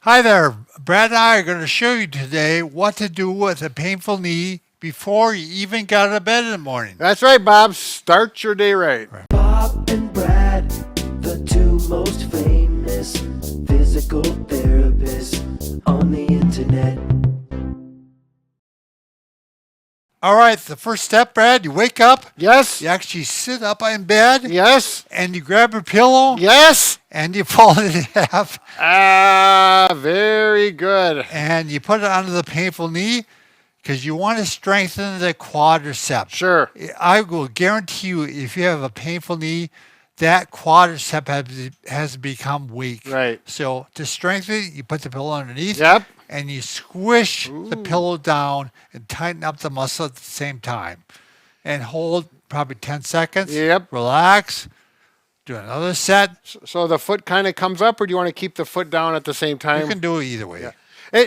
Hi there. Brad and I are going to show you today what to do with a painful knee before you even get out of bed in the morning. That's right, Bob. Start your day right. Bob and Brad, the two most famous physical therapists on the internet. All right, the first step, Brad, you wake up, Yes. you actually sit up in bed, Yes. and you grab your pillow, Yes. and you fold it in half, Very good. and you put it onto the painful knee because you want to strengthen the quadricep. Sure. I will guarantee you, if you have a painful knee, that quadricep has become weak. Right. So to strengthen it, you put the pillow underneath. Yep. And you squish the pillow down and tighten up the muscle at the same time. And hold probably 10 seconds. Yep. Relax. Do another set. So the foot kind of comes up, or do you want to keep the foot down at the same time? You can do it either way. Yeah.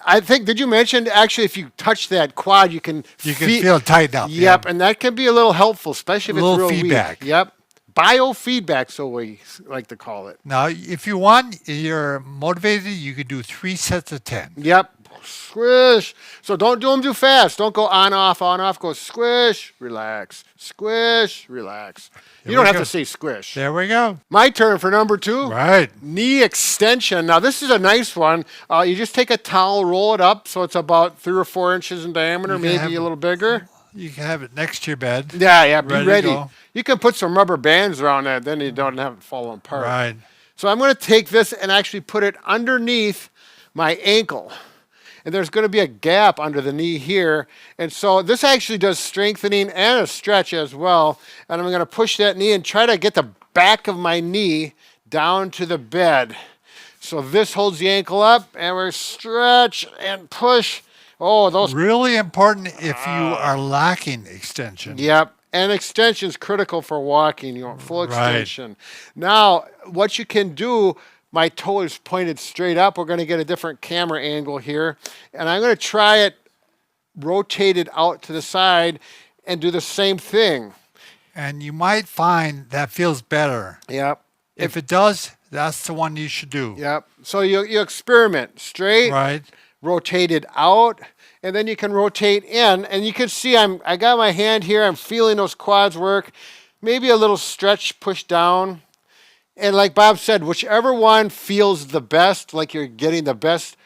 I think, did you mention, actually, if you touch that quad, you can feel it tighten up. Yep, and that can be a little helpful, especially if it's real feedback. weak. Yep. Biofeedback, so we like to call it. Now, if you want, you're motivated, you could do 3 sets of 10. Yep. Squish. So don't do them too fast. Don't go on, off, on, off. Go squish, relax. Squish, relax. You don't have to say squish. There we go. My turn for number 2. Right. Knee extension. Now, this is a nice one. You just take a towel, roll it up so it's about 3 or 4 inches in diameter, maybe a little bigger. You can have it next to your bed. Yeah, be ready. to go. You can put some rubber bands around that, then you don't have it fall apart. Right. So I'm going to take this and actually put it underneath my ankle. And there's going to be a gap under the knee here. And so this actually does strengthening and a stretch as well. And I'm going to push that knee and try to get the back of my knee down to the bed. So this holds the ankle up, and we're stretch and push. Oh, those. Really important if you are lacking extension. Yep. And extension is critical for walking. You want full extension. Now, what you can do, my toe is pointed straight up. We're going to get a different camera angle here. And I'm going to try it rotated out to the side and do the same thing. And you might find that feels better. Yep. If it does, that's the one you should do. Yep. So you experiment straight, Right. rotated out, and then you can rotate in. And you can see I got my hand here. I'm feeling those quads work. Maybe a little stretch, push down. And like Bob said, whichever one feels the best, like you're getting the best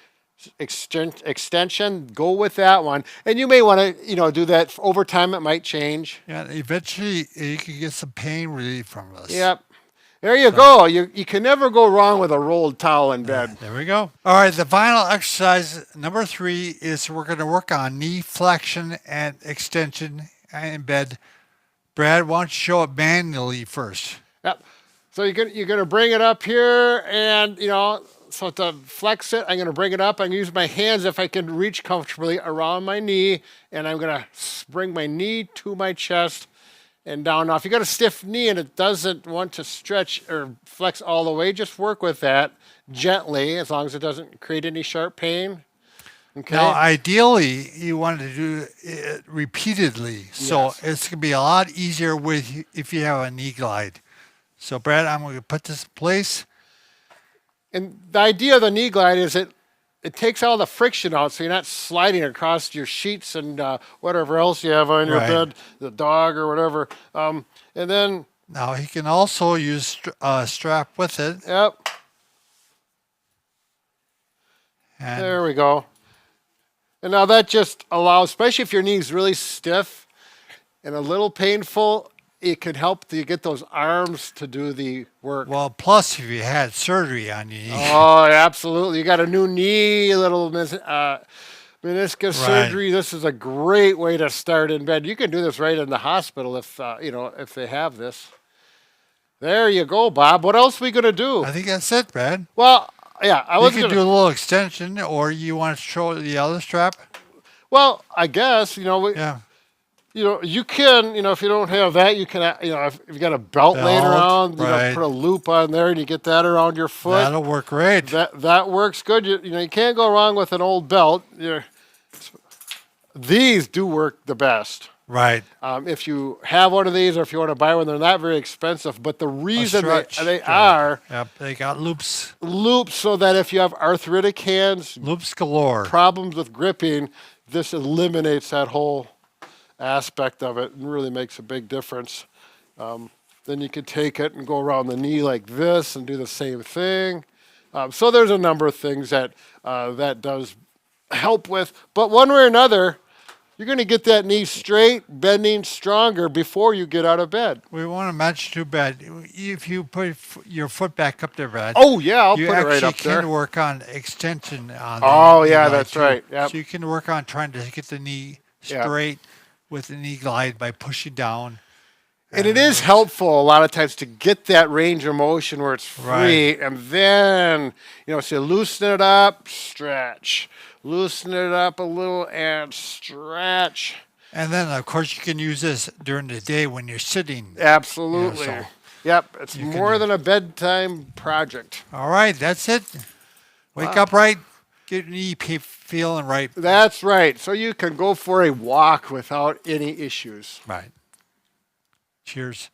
extension, go with that one. And you may want to, do that over time. It might change. Yeah, eventually you can get some pain relief from this. Yep. There you go. You can never go wrong with a rolled towel in bed. There we go. All right, the final exercise, number 3, is we're going to work on knee flexion and extension in bed. Brad, why don't you show it manually first? Yep. So you're going to bring it up here, and, so to flex it, I'm going to bring it up. I'm going to use my hands if I can reach comfortably around my knee, and I'm going to bring my knee to my chest and down. Now, if you got a stiff knee and it doesn't want to stretch or flex all the way, just work with that gently, as long as it doesn't create any sharp pain. Okay. Now, ideally, you want to do it repeatedly, so it's going to be a lot easier if you have a knee glide. So, Brad, I'm going to put this in place. And the idea of the knee glide is it takes all the friction out, so you're not sliding across your sheets and whatever else you have on your bed, the dog or whatever. And then... Now, he can also use a strap with it. Yep. And there we go. And now that just allows, especially if your knee's really stiff and a little painful, it could help you get those arms to do the work. Well, plus if you had surgery on your knee. Oh, absolutely. You got a new knee, a little meniscus surgery. This is a great way to start in bed. You can do this right in the hospital if they have this. There you go, Bob. What else are we going to do? I think that's it, Brad. Well, yeah. You can do a little extension, or you want to show the other strap? Well, I guess, Yeah. You can, if you don't have that, you can, if you got a belt laying around, put a loop on there and you get that around your foot. That'll work great. That works good. You can't go wrong with an old belt. These do work the best. Right. If you have one of these or if you want to buy one, they're not very expensive. But the reason Stretch. they Yeah. are Yep. They got loops. loops so that if you have arthritic hands, Loops galore. problems with gripping, this eliminates that whole aspect of it and really makes a big difference. Then you can take it and go around the knee like this and do the same thing. So there's a number of things that that does help with. But one way or another, you're going to get that knee straight, bending stronger before you get out of bed. We want to match to bed. If you put your foot back up there, Brad. Oh, yeah, I'll you put it right actually up there. can work on extension on. Oh, the yeah, glide that's too. right. Yep. So you can work on trying to get the knee Yep. straight with the knee glide by pushing down. And it is helpful a lot of times to get that range of motion where it's free, Right. and then so you loosen it up, stretch, loosen it up a little, and stretch. And then, of course, you can use this during the day when you're sitting. Absolutely. so Yep, it's you can more do- than a bedtime project. All right, that's it. Wake up right. Get your knee feeling right. That's right. So you can go for a walk without any issues. Right. Cheers.